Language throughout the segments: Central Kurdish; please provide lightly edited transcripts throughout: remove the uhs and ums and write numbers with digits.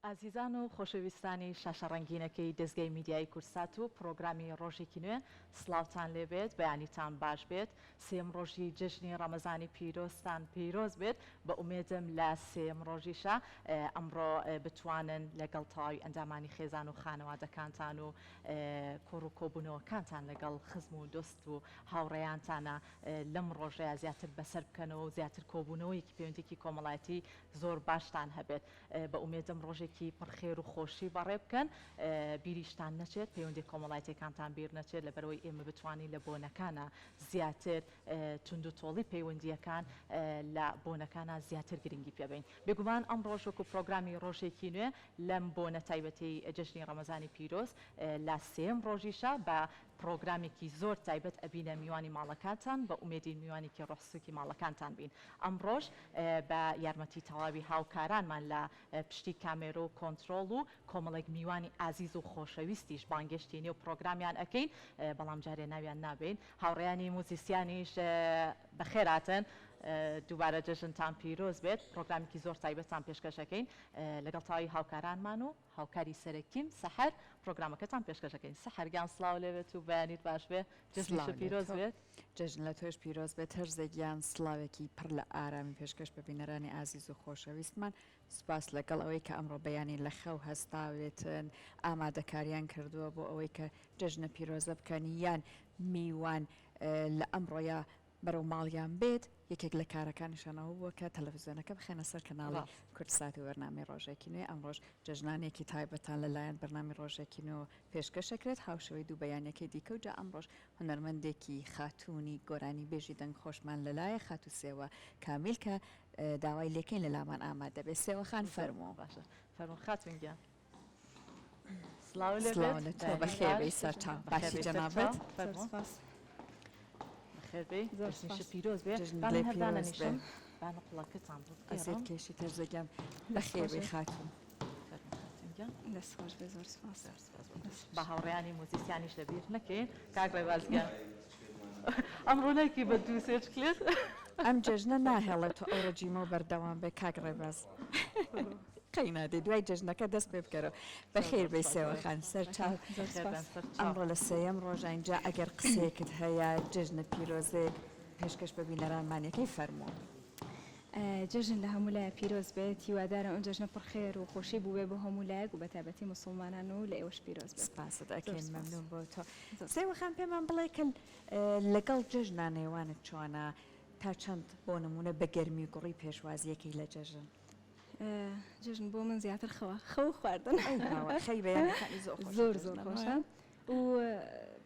ئازیزان و خۆشەویستانی شاشە ڕەنگینەکەی دەستگای میدیای کورسات و پرۆگرامی ڕۆژێکی نوێ سلااوتان لێبێت بەیانیتان باش بێت سێم ڕۆژی جژنی ڕەمەزانی پیرۆستان پیرۆز بێت بە ئومێدم لە سێم ڕۆژیشە ئەمڕۆ بتوانن لەگەڵ تەواوی ئەندامانی خێزان و خانەوادەکانتان و کۆڕ و کۆبوونەوەکانتان لەگەڵ خزم و دۆست و هاوڕێیانتانە لەم ڕۆژەیە زیاتر بەسەر بکەنەوە و زیاتر کۆبوونەوەیکی پەیوەندێکی کۆمەڵایەتی زۆر باشتان هەبێت بە ئومێدم ڕۆژێکی پڕخێر و خۆشی بەڕێ بکەن بیریشتان نەچێت پەیوەندی کۆمەڵایەتەکانتان بیر نەچێت لەبەرەوەی ئێمە بتوانین لە بۆنەکانە زیاتر تونند و تۆڵی پەیوەندیەکان لە بۆنەکانە زیاتر گرنگی پێبین بێگومان ئەم ڕۆژوەکو پرۆگرامی ڕۆژێکی نوێ لەم بۆنە تایبەتی جژنی ڕەمەزانی پیرۆز لە سێم ڕۆژیشە بە پرۆگرامێکی زۆر تایبەت ئەبینە میوانی ماڵەکانتان بە ئومێدی میوانێکی ڕۆحسوکی ماڵەکانتان بین ئەم ڕۆژ بە یارمەتی تەواوی هاوکارانمان لە پشتی کامێرە و کۆنتترۆل و کۆمەڵێک میوانی ئازیز و خۆشەویستیش بانگشتینی و پرۆگرامیان ئەەکەین بەڵام جارێ ناویان نابین هاوڕێیانی موزیسیانیش بەخێراتن دووبارە جژنتان پیرۆز بێت پرۆگرامێکی زۆر تایبەتان پێشکەشەکەین لەگەڵ تاوی هاوکارانمان و هاوکاری سەرەکیم سەحەر پرۆگرامەکەتان پێشکەشەکەین سەحەرگیان سڵاو لێبێت و بەیانیت باش بێت جژنیش پیرۆز بێت جژن لە تۆش پیرۆز بێت هەرزێکیان سڵاوێکی پڕ لە ئارامی پێشکەش بە بینەرانی ئازیز و خۆشەویستمان سوپاس لەگەڵ ئەوەی کە ئەمڕۆ بەیانی لە خەو هەستاوێتن ئامادەکاریان کردووە بۆ ئەوەی کە جژنە پیرۆزە بکەنی یان میوان لە ئەمڕۆیە بەرەو ماڵیان بێت یەکێک لە کارەکانیشانەوە بووە کە تەلەڤیزیۆنەکە بخێنە سەر کەناڵی کورتساتی وەرنامی ڕۆژێکی نوێ ئەم ڕۆژ جژنانێکی تایبەتان لەلایەن بەرنامی ڕۆژێکی نوێ پێشکەشەکرێت هاوشەوەی دوو بەیانەکەی دیکە و جا ئەم ڕۆژ هونەرمەندێکی خاتوونی گۆرانی بێژی دەنگ خۆشمان لەلایە خاتو سێوە کامیل کە داوای لێکەین لە لامان ئامادە بێت سێوەخان فەرموو باشە فەرموو خاتونگیان سڵاو لە تۆ بەخێربەی سەرچاو باشی جەنابەت خێربەی زۆرش پیرۆز بێت بانە قوڵەکەتان ئەزێت کێشی تەرزەگەم بەخێربەی خاتون دەستخۆش بێ زۆر سپاس بە هاوڕێیانی موزیسیانیش لەبیر نەکەین کاک ڕێبازگیان ئەم ڕوونێکی بە دوو سێچ کلێت ئەم جژنە ناهێڵێت تۆ ئەو ڕەجیمە و بەردەوام بێ کاک ڕێباز قەینادێ دوای جژنەکە دەست پێ بکەرەوە بەخێر بەی سێوەخان سەرچاو ئەمڕۆ لە سێەم ڕۆژە اینجا ئەگەر قسێکت هەیە جژنە پیرۆزێک پێشکەش بە بینەرانمانیەکەی فەرموو جژن لە هەموو لای پیرۆز بێت هیوادارە ئەو جژنە پڕخێر و خۆشی بووێ بۆ هەموو لایەک و بەتابەتی مسلمانان و لە ئێوەش پیرۆز بێت سپاست ئەکەین مەمنون بۆ تۆ سێوەخان پێمان بڵێ کە لەگەڵ جژنە نێوانت چۆنە تا چەند بۆ نمونە بە گەرمی گوڕی پێشوازیەکەی لە جژن جژن بۆ من زیاتر خەو خواردن خەی بەیانەکانی زۆر زۆر خۆشە و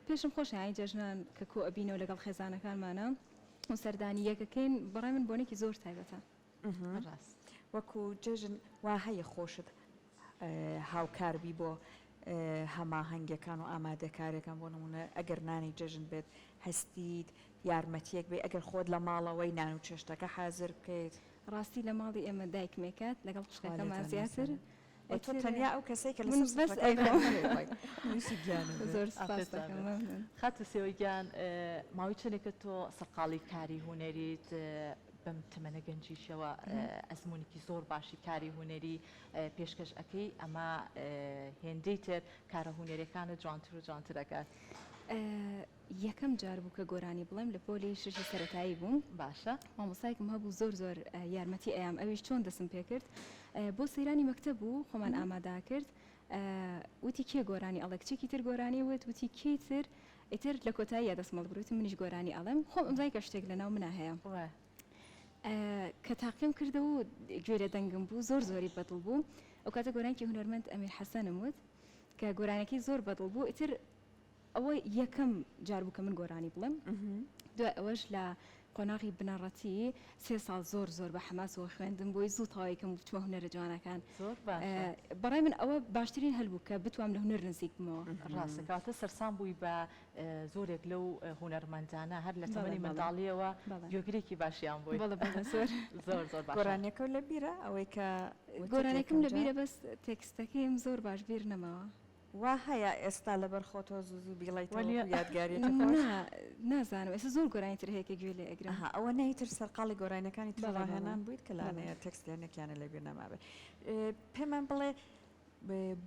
پێشم خۆش یانی جژنان کە کۆ ئەبینەوە لەگەڵ خێزانەکانمانە و سەردانی یەکەکەین بەڕای من بۆنێکی زۆر تایبەتە وەکو جژن وا هەیە خۆشت هاوکاربی بۆ هەماهەنگەکان و ئامادەکارەکان بۆ نمونە ئەگەر نانی جژن بێت هەستیت یارمەتیەک بێ ئەگەر خۆت لە ماڵەوەی نان و چێشتەکە حازر بکەیت ڕاستی لە ماڵی ئێمە دایکمێکات لەگەڵ قشتەکەمان زیاتر تۆ تەنیا ئەو کەسێک کە زۆر خاتە سێوەیگیان ماوەی چنێکە تۆ سەرقاڵی کاری هوەریت بەم تەمەنە گەنجیشەوە ئەزمونێکی زۆر باشی کاری هوەری پێشکەش ئەەکەی ئەمە هێندەی تر کارە هوەریەکانە جوانتر و جوانترەکات یەکەم جار بوو کە گۆرانی بڵێم لە پۆلی ششی سەرەتایی بووم باشە مامۆسایکم هەبوو زۆر یارمەتی ئەیام ئەویش چۆن دەسم پێ کرد بۆ سەیرانی مەکتەب بوو خۆمان ئامادا کرد وتی کێ گۆرانی ئەڵێ کچێکی تر گۆرانی وت وتی کێ تر ئیتر لە کۆتاییە دەستمەڵ بروتی منیش گۆرانی ئەڵێم خۆم ئەمزای کە شتێک لەناو منە هەیە کە تاقیم کردەوە و گوێرە دەنگم بوو زۆری بەدڵ بوو ئەو کاتە گۆرانکی هونەرمەند ئەمیر حەسەنم وت کە گۆرانەکەی زۆر بەدڵ بوو ئیتر ئەوە یەکەم جار بوو کە من گۆرانی بڵێم دوای ئەوەش لە قۆناغی بنەڕەتی 3 ساڵ زۆر بە حەماسەوە خوێندم بۆی زوو تەواویکەم بچمە هونەرە جوانەکان بەڕای من ئەوە باشترین هەلبوو کە بتوام لە هونەر نزیک بمەوە ڕاستەکەواتە سەرسام بووی بە زۆرێک لەو هونەرمەندانە هەر لە تەمەنی منداڵیەوە گوێگرێکی باشیان بووی زۆر گۆرانەکە لە بیرە ئەوەی کە گۆرانێکم لە بیرە بەس تێکستەکەیم زۆر باش بیر نەماوە وا هەیە ئێستا لەبەر خۆتۆ زوو بیڵیتەوە یادگاریت نازانم ئێستا زۆر گۆرانی تر هەیە کە گوێ لێ ئەگرم ئەوە نەیتر سەرقاڵی گۆرانەکانی تۆڕاهێنان بوویت کە لاانەیە تەکستیانێکیانە لە بیر نەمابێت پێمان بڵێ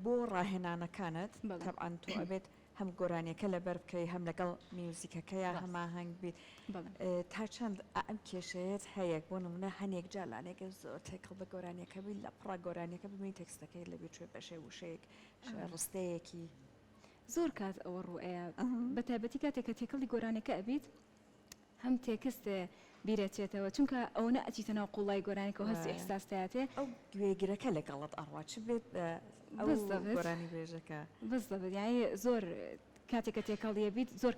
بۆ ڕاهێنانەکانت بەڵێ. طبعاً تۆ ئەبێت هەم گۆرانیەکە لەبەر بکەی هەم لەگەڵ میوزیکەکەیە ڕاست. هەماهەنگ بیت بەڵێ تا چەند ئەم کێشەیەت هەیەک بۆ نمونە هەنێک جالانێکە زۆر تێکڵ بە گۆرانیەکە بی لە پڕ گۆرانیەکە ببینی تەکستەکەی لەبێ توێ بەشێ وشەیەک ڕستەیەکی زۆر کات ئەوە ڕوئەیە بە تایبەتی کاتێک کە تێکەڵی گۆرانەکە ئەبیت هەم تێکستێ بیرەچێتەوە چونکە ئەو نەئەچیتە ناو قوڵای گۆرانێکەوە هەستی وایە. ئەحساستایەتێ ئەو گوێگرەکە لەگەڵت ئەڕوا چ بێت ئەو بزەبێت. گۆرانی بێژەکە بەس دەبێت یعنی زۆر کاتێک کە تێکەڵیە بیت زۆر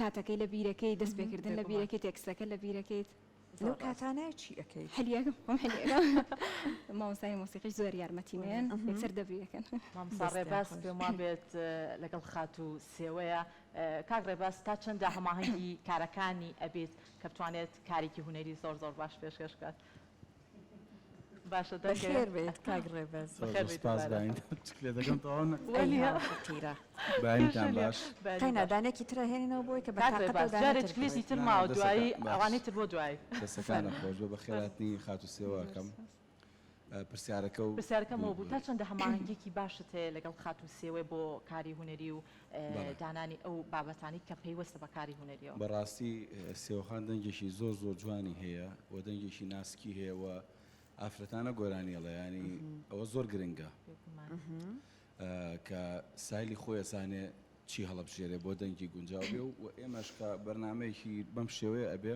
کاتەکەی لە بیرەکەی دەست پێکردن لە بیرەکەی تێکستەکە لە بیرەکەیت لەو کاتانای چی ئەەکەی حلیەکەم خۆم حلیەکە مامۆستای مۆسیقیش زۆر یارمەتیمێن یەکسەر دەبریەکەن مامسا ڕێباس پێم وا بێت لەگەڵ خات و سێوەیە کاک ڕێباس تا چەندە هەماهەنگی کارەکانی ئەبێت کە بتوانێت کارێکی هوەری زۆر زۆر باش پێشکەش بکات باشە بەخێر بێت کاک ڕێباز سپاس باین لێ دەکەم تەواو تیرە باینتان باش قەینادانێکی ترە هێنینەوە بۆی کە کاک ڕێباس جارێک کلیسی تر ماوە دوایی ئەوانەی تر بۆ دوایی دەستەکانە خۆش بە بەخێراتنی خات و سێوەکەم پرسیارەکە و پرسیارەکەمەوە بوو تا چەندە هەماهەنگێکی باشت هەیە لەگەڵ خات و سێوێ بۆ کاری هوەری و دانانی ئەو بابەتانی کە پێیوەستە بە کاری هوەریەوە بەڕاستی سێوەخان دەنگێکی زۆر زۆر جوانی هەیە و دەنگێکی ناسکی هەیە و ئافرەتانە گۆرانیەڵە ینی ئەوە زۆر گرنگە کە سایلی خۆی ئەزانێ چی هەڵەبژێرێ بۆ دەنگی گونجاو بێ و ئێمەش کە بەرنمەیەکی بەم شێوەیە ئەبێ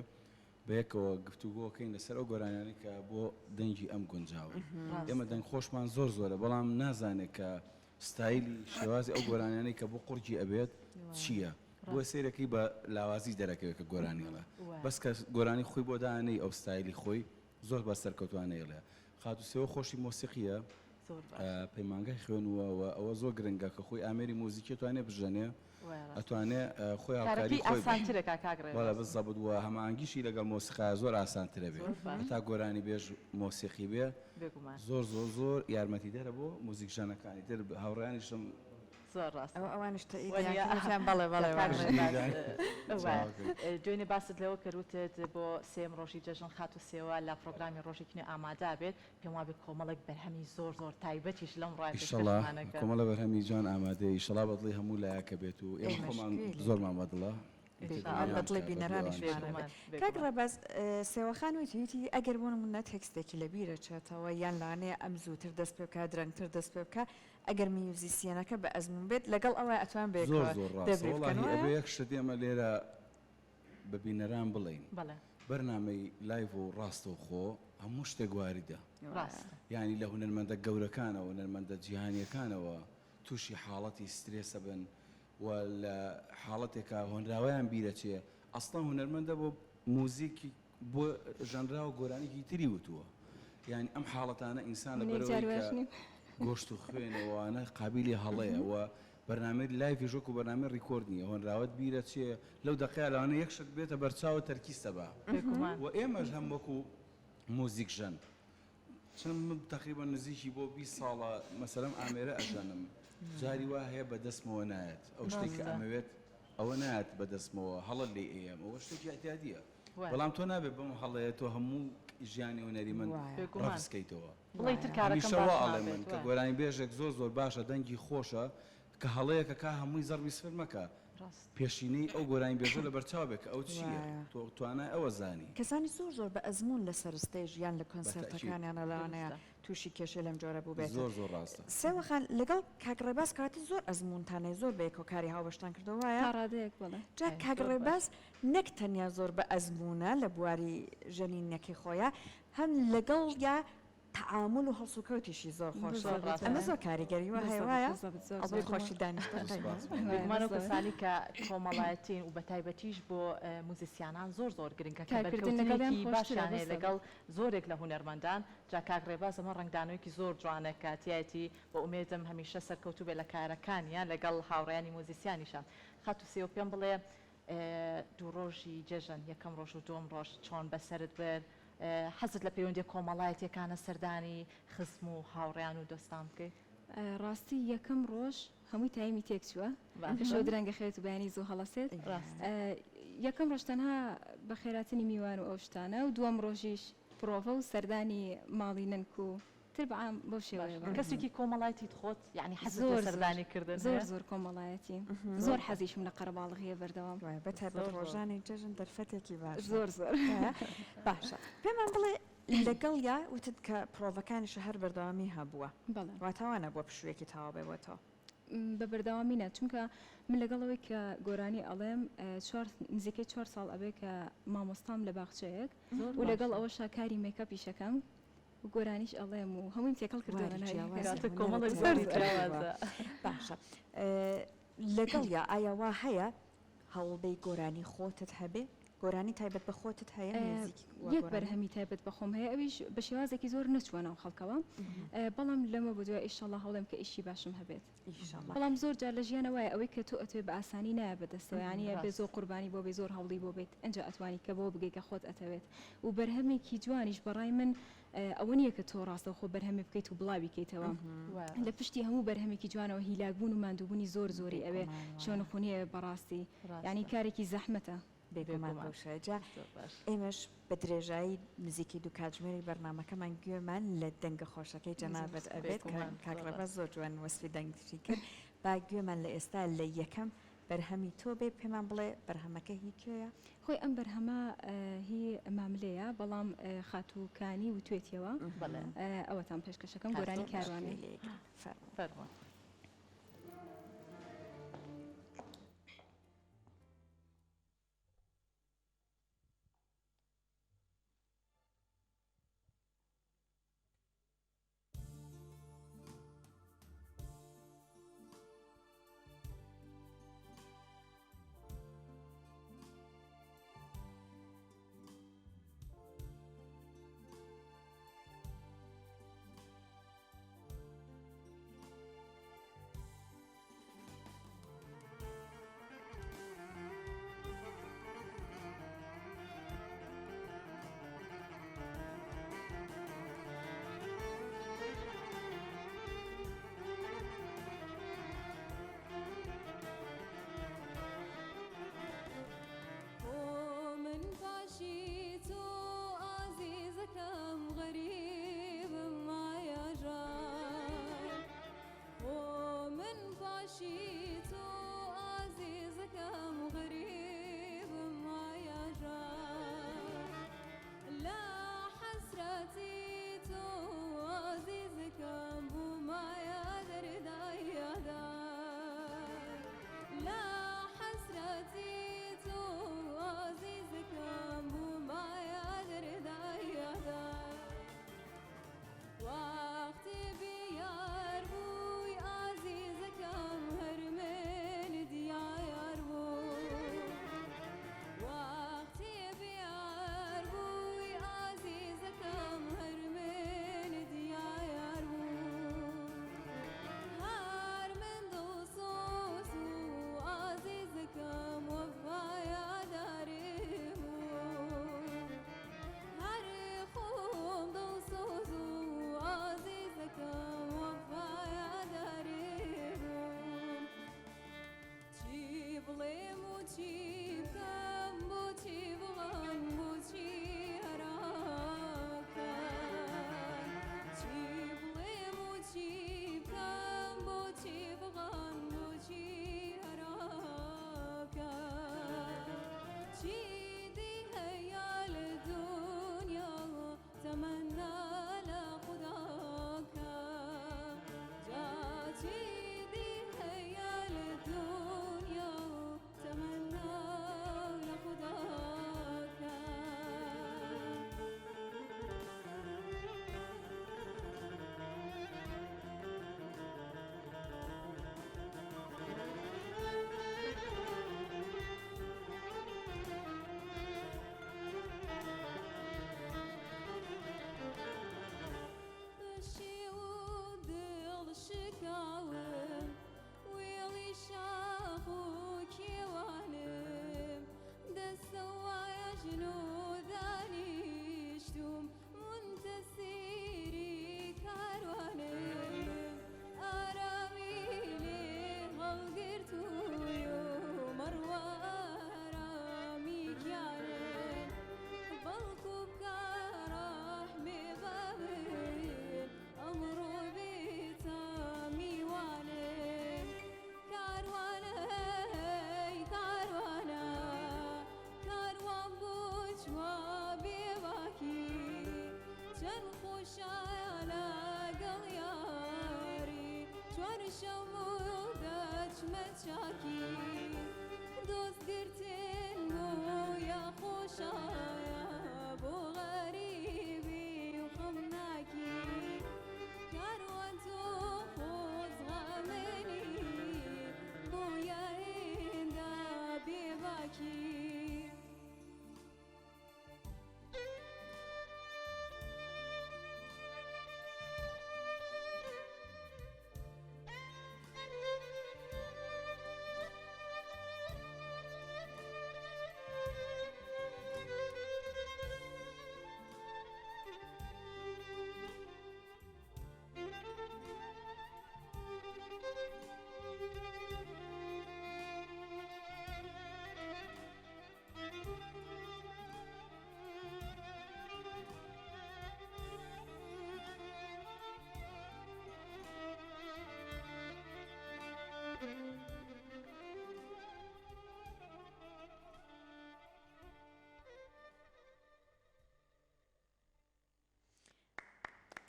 بەیەکەوە گفتوگۆکەین لەسەر ئەو گۆرانیانی کە بۆ دەنگی ئەم گونجاوە ئێمە دەنگ خۆشمان زۆر زۆرە بەڵام نازانێت کە ستایلی شێوازی ئەو گۆرانیانی کە بۆ قورجی ئەبێت چییە بۆ سیرەکەی بە لاوازی دەرەکەوێت کە گۆرانیڵە بەس کە گۆرانی خۆی بۆ دانەی ئەو ستایلی خۆی زۆر بە سەرکەوتوانەیەڵێ خات و سێوە خۆشی مۆسیقیە پەیمانگای خوێنووە ئەوە زۆر گرنگە کە خۆی ئامێری موزیکی توانێ بژەنێ ئەتوانێت خۆی هاوکاری خۆی بزە بووە هەمانگیشی لەگەڵ مۆسیقا زۆر ئاسانترە بێ تا گۆرانی بێژ مۆسیقی بێ زۆر زۆر زۆر یارمەتی دەرە بۆ موزیک ژانەکانی تر هاوڕیانیشم ئەوانشتە بەڵێ بەڵێ دوێنێ باست لەوە کەروتت بۆ سێم ڕۆژی جەژن خات و سێوە لە پرۆگرامی ڕۆژێکنی ئامادا بێت پێم وا بێت کۆمەڵێک بەرهەمی زۆر زۆر تایبەتیش لەم ڕایشەڵە کۆمەڵە بەرهەمی جوان ئامادەی ئیشەڵا بەدڵی هەموو لایەکە بێت و ئێمە خۆمان زۆرمان بەدڵە بەدڵی بینەرانیش کاک ڕێباز سێوەخان وتی ئەگەر بۆ نمونە تێکستێکی لە بیرە چێتەوە یان لانەیە ئەم زووتر دەست پێ بکە درەنگتر دەست پێ بکە ئەگەر میوزیسیەنەکە بە ئەزمون بێت لەگەڵ ئەوە ئەتوان بێت زۆر زۆر ڕاستە یەک شت ئێمە لێرە بە بینەران بڵین بەرنامەی لایڤ و ڕاستە و خۆ هەموو شتێک واریدە ینی لە هونەرمەندە گەورەکانەوە هونەرمەندە جیهانیەکانەوە تووشی حاڵەتی سترێسە بن و لە حاڵەتێکە هۆنراوەیان بیرەچێ ئەسڵا هونەرمەندە بۆ موزیکی بۆ ژەنرا و گۆرانێکی تری وتووە یعنی ئەم حاڵەتانە ئینسان لە بەرەوەی گۆشت و خوێنەوەوانە قابلی هەڵەیە و بەرنامەی لایڤی ژۆک و بەرنامەی ڕیکۆرد نیە هۆنراوت بیرە چێ لەو دقیقە لەوانە یەک شت بێتە بەرچاوە تەرکیستە بە و ئێمەش هەم وەکو موزیک ژەن چەند تقریبا نزیکی بۆ 20 ساڵە مەسەلەم ئامێرە ئەژەنم جاری وا هەیە بەدەستمەوە نایەت ئەو شتێکی ئەمەوێت ئەوە نایەت بەدەستمەوە هەڵە لێ ئێم ئەوە شتێکی ئەتیادیە بەڵام تۆ نابێت بەم هەڵەیە تۆ هەموو ژیانی هوەری من ڕفسکەیتەوە هەمیشەوە من کە گۆرانی بێژێک زۆر زۆر باشە دەنگی خۆشە کە هەڵەیەکە کا هەمووی زەربی سفر مەکە پێشینەی ئەو گۆرانی بێژە لە بەرچاو بێت کە ئەو چییە تۆ توانای ئەوە زانی کەسانی زۆر زۆر بە ئەزمون لە سەرستێژ یان لە کۆنسەرتەکانیان لەوانەیە تووشی کێشە لەم جۆرە بوو بێت زۆر زۆر ڕاستە سێوەخان لەگەڵ کاک ڕێباز کاتی زۆر ئەزمونتانەی زۆر بەیەکۆ کاری هاوبەشتان کردەوەیە ڕادەیەک بڵێ جا کاک ڕێباز نەک تەنیا زۆر بە ئەزمونە لە بواری ژەنینەکەی خۆیە هەم لەگەڵ یا تعامل و هەڵسوکەوتیشی زۆر خۆشە ئەمە زۆر کاریگەری وە هەیەوایە ئەڵێ خۆشی دانیشتمانەوە کەسانی کە کۆمەڵایەتین و بە تایبەتیش بۆ موزیسیانان زۆر زۆر گرنگە کارکردنێکی باشیانێ لەگەڵ زۆرێک لە هونەرمەندان جا کاک ڕێباز ئەمە ڕنگدانەوەیکی زۆر جوانە کاتیایەتی بە ئومێدم هەمیشە سەرکەوتوو بێ لە کارەکانیان لەگەڵ هاوڕێیانی موزیسیانیشان خات و سێوە پێم بڵێ دوو ڕۆژی جێژن یەکەم ڕۆژ و دوم ڕۆژ چۆن بەسرت بێت حەزت لە پەیوەندی کۆمەڵایەتیەکانە سەردانی خزم و هاوڕێیان و دۆستان بکەیت ڕاستی یەکەم ڕۆژ هەمووی تایمی تێکچووە شەو درەنگە خێت و بەیانی زۆر هەڵەسێت یەکەم ڕۆژ تەنها بە خێراتنی میوان و ئەو شتانە و دووەم ڕۆژیش پرۆڤە و سەردانی ماڵی ننک و تربعام بەو شێوەیە کەسێکی کۆمەڵایەتی خۆت یعنی حەزت زۆر لە سەردانیکردن زۆر کۆمەڵایەتی زۆر حەزیشم لە قەرەباڵغیە بەردەوام بەتایبەت ڕۆژانی جەژن دەرفەتێکی باش زۆر باشە پێمان بڵێ لەگەڵ یا وتت کە پرۆڤەکانیش هەر بەردەوامی هەبووە واتەوانە بۆ پشوویەکی تاوا بێتەوە بە بەردەوامینە چونکە من لەگەڵەوەی کە گۆرانی ئەڵێم نزیکەی 4 ساڵ ئەبێ کە مامۆستام لە باخچەیەک و لەگەڵ ئەوەشا کاری مێکەپیشەکەم و گۆرانیش ئەڵێم و هەمووی تێکەڵ باشە لەگەڵ یا ئایا وا هەیە هەوڵبەی گۆرانی خۆتت هەبێ گۆرانی تایبەت بە خۆتت هەیە یەک بەرهەمی تایبەت بەخۆم هەیە ئەویش بە شێوازێکی زۆر نەچوە ناو خەڵکەوە بەڵام لەمە بۆ دوای ئیشەڵڵا هەوڵێم کە ئیشی باشم هەبێت بەڵام زۆر جار لە ژیانەوەی ئەوەی کە تۆ ئەتوێ بە ئاسانی نایە بەدەستەوە یانە بێ زۆر قوربانی بۆ بێ زۆر هەوڵی بۆ بێت ئەنج ئەتوانی کە بۆ بگەی کە خۆت ئەتەوێت و بەرهەمێکی جوانیش بەڕای من ئەوە نییە کە تۆ ڕاستە خۆ بەرهەمێ بکەیت و بڵاوی کەیتەوە لە پشتی هەموو بەرهەمێکی جوانەوە هیلاکبوون و ماندووبوونی زۆر زۆری ئەوێ شۆنخونیە بەڕاستی ینی کارێکی زەحمەتە بێگومان بەوشەجا ئێمەش بە درێژایی نزیکی دوو کاتژمێری بەرنمەکەمان گوێمان لە دەنگە خۆشەکەی جەنابەت ئەبێت کاکڕەبە زۆر جوان وەسفی دەنگتری کرد با گوێمان لە ئێستا لە یەکەم بەرهەمی تۆ بێ پێمان بڵێ بەرهەمەکە هی کوێیە؟ خۆی ئەم بەرهەمە هی ماملەیە بەڵام خاتووکانی و توێتیەوە ئەوەتان پێشکەشەکەم گۆرانی کاروانێ فەرموو.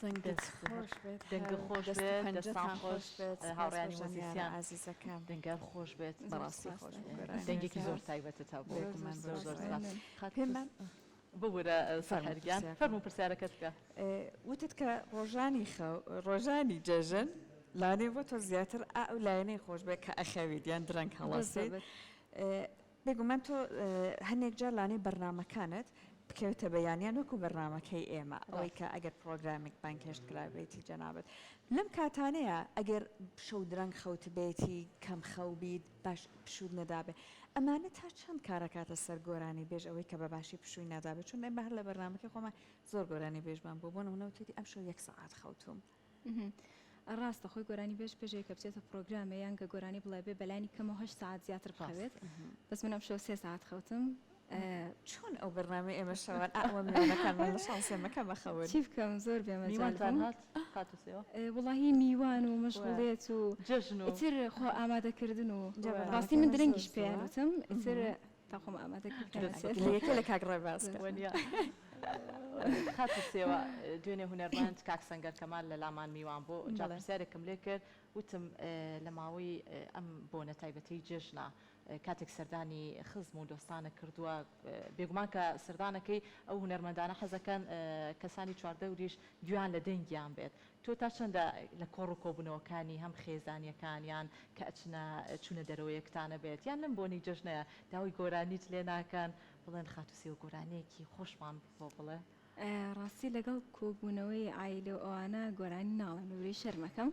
دەنگت خۆش بێت دەنگ خۆش بێت دەستان خۆش بێت هاوڕێنی وەزیسیان عزیزەکەم دەنگەر خۆش بێت بەڕاستی خۆش دەنگێکی زۆر تایبەتە تا بۆ پێمان ببوورە سەرهەرگیان فەرموو پرسیارەکەت بکە وتت کە ڕۆژانی جەژن لانێ بۆ تۆ زیاتر ئەو لایەنەی خۆش بێت کە ئەخەویدیان درەنگ هەڵەسێت بێگومان تۆ هەندێک جار لانەی بەرنامەکانت بکەوتە بەیانیان وەکو بەرنامەکەی ئێمە ئەوەی کە ئەگەر پرۆگرامێک بانکەشت کرابێتی جەنابەت لەم کاتانەیە ئەگەر شەو درەنگ خەوت بێتی کەم خەو بیت باش پشود نەدابێ ئەمانە تا چەند کارەکاتە سەر گۆرانی بێژ ئەوەی کە بەباشی پشووی نادابێت چون ئەم بەهر لە بەرنامەکەی خۆمان زۆر گۆرانی بێژمان بۆ بۆ نەوتێتی ئەم شەو 1 سەعات خەوتوم ڕاستە خۆی گۆرانی بێژ پێشەیە کە بچێتە پرۆگرامە یان کە گۆرانی بڵێ بێ بەلانی کەمە 8 ساعت زیاتر بخەوێت بەس منم شەو 3 ساعت خەوتم چۆن ئەو بەرنامە ئێمە شەوان ئەوە میوانەکانمان لە شانسێمەکە بەخەوت چی بکەم زۆر میوانتان هات هاتوسێەوە وڵاهی میوان و مەشغوڵێت و جژن و ئیتر خۆ ئامادەکردن و ڕاستی من درەنگیش پێیانوتم ئیتر تا خۆم ئامادەکردن لە کاگڕای باسکە خاتوسێەوە دوێنێ هونەرمەند کاک سەنگەر کەمال لە لامان میوان بۆ جا پرسیارێکم لێ کرد وتم لە ماوەی ئەم بۆنە تایبەتەی جژنە کاتێک سەردانی خزم و دۆستانە کردووە بێگومان کە سەردانەکەی ئەو هونەرمەندانە حەزەکەن کەسانی چواردە وریش گویان لە دەنگیان بێت تۆ تا چەندە لە کۆڕ و کۆبوونەوەکانی هەم خێزانیەکانیان کە چوونە دەرەوەیەکتانە بێت یان لەم بۆنی جژنەیە داوای گۆرانیت لێ ناکەن بڵێن خاتوسی و گۆرانەیەکی خۆشمان بۆ بڵێ ڕاستی لەگەڵ کۆبوونەوەی ئایلە ئەوانە گۆرانی ناڵم لەوری شەرمەکەم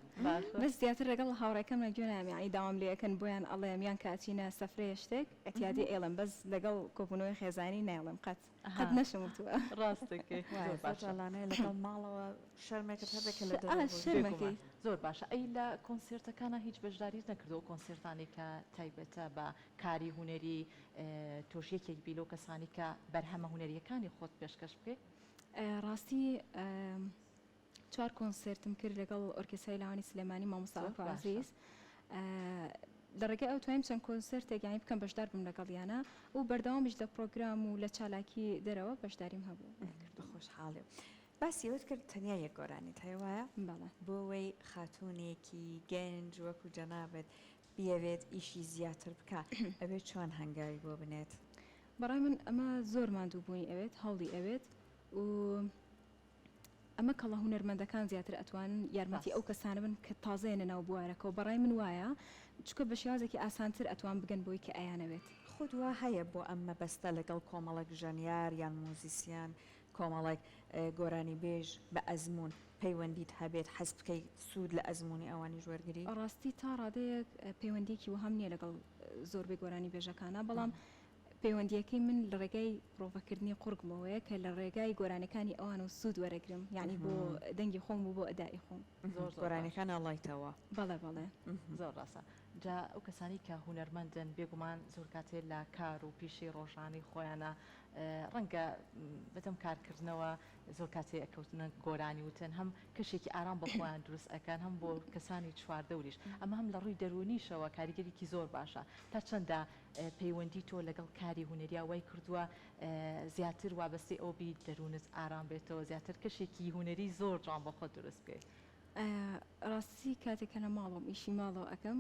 بەس زیاتر لەگەڵ هاوڕێکەکەم لە گوێنامی داوام لێەکەن بۆیان ئەڵێمیان کاتینە سەفرەیە شتێک ئەتیادی ئێڵم بەس لەگەڵ کۆبوونەوەی خێزانی نایڵم قەت نەشمتووە ڕاستەکەی باشڵانەیە لەگەڵ ماڵەوە شەرمێکت هەبێت کە لە شەرمەکەی زۆر باشە ئەی لە کۆنسرتەکانە هیچ بەشداریت نەکردەوە کۆنسرتانی کە تایبەتە بە کاری هوەری تۆژیەکێک بیلۆ کەسانی کە بەرهەمە هوەریەکانی خۆت پێشکەش بکەیت ڕاستی 4 کۆنسرتم کرد لەگەڵ ئۆرکێسترای لاوانی سلێمانی مامۆستا عەزیز لە ڕێگەی ئەو توانیم چەند کۆنسرتێک یانی بکەم بەشدار بم لەگەڵیانە و بەردەوامیش لە پرۆگرام و لە چالاکی دەرەوە بەشداریم هەبوو خۆشحاڵێ باسی ئەوت کرد تەنیا یەک گۆرانیت هەیە وایە بەڵێ بۆەوەی خاتوونێکی گەنج وەکو جەنابێت بیاوێت ئیشی زیاتر بکە ئەوێت چۆن هەنگاوی بۆ بنێت بەڕای من ئەمە زۆر ماندووبوونی ئەوێت هەڵی ئەوێت و ئەمە کەڵە هونەرمەندەکان زیاتر ئەتوانن یارمەتی ئەو کەسانە بن کە تازەیەنە ناو بوارەکەەوە بەڕای من وایە چکە بە شێوازێکی ئاسانتر ئەتوان بگەن بۆی کە ئەیانەوێت خود وا هەیە بۆ ئەمە بەستە لەگەڵ کۆمەڵک ژەنیار یان موزیسیان کۆمەڵێک گۆرانی بێژ بە ئەزمون پەیوەندیت هەبێت حەز بکەی سوود لە ئەزمموی ئەوانی ژوەرگری ڕاستی تا ڕادەیەک پەیوەندێکی وهەم نییە لەگەڵ زۆربەی گۆرانی بێژەکانە بەڵام پەیوەندیەکەی من لە ڕێگای پرۆڤەکردنی قورگمەوەیە کە لە ڕێگای گۆرانەکانی ئەوان و سوود وەرەگرم یعنی بۆ دەنگی خۆم و بۆ ئەدای خۆم زۆر گۆرانەکان ئەڵایتەوە بەڵێ بەڵێ زۆر ڕاستە جا ئەو کەسانی کە هونەرمەندن بێگومان زۆر کاتێ لە کار و پیشەی ڕۆژانی خۆیانە ڕەنگە بەدەم کارکردنەوە زۆر کاتێ ئەکەوتنە گۆرانی وتن هەم کەشێکی ئارام بە خۆیان دروست ئەکەن هەم بۆ کەسانی چواردەوریش ئەمە هەم لە ڕووی دەرونیشەوە کاریگەریکی زۆر باشە تا چەندە پەیوەندی تۆ لەگەڵ کاری هونەریا وای کردووە زیاتر وابەستی ئەو بی دەرونت ئارام بێتەوە زیاتر کەشێکی هونەری زۆر جوان بە خۆت دروست بکەیت. ڕاستی کاتێکە لە ماڵم ئیشی ماڵەوە ئەەکەم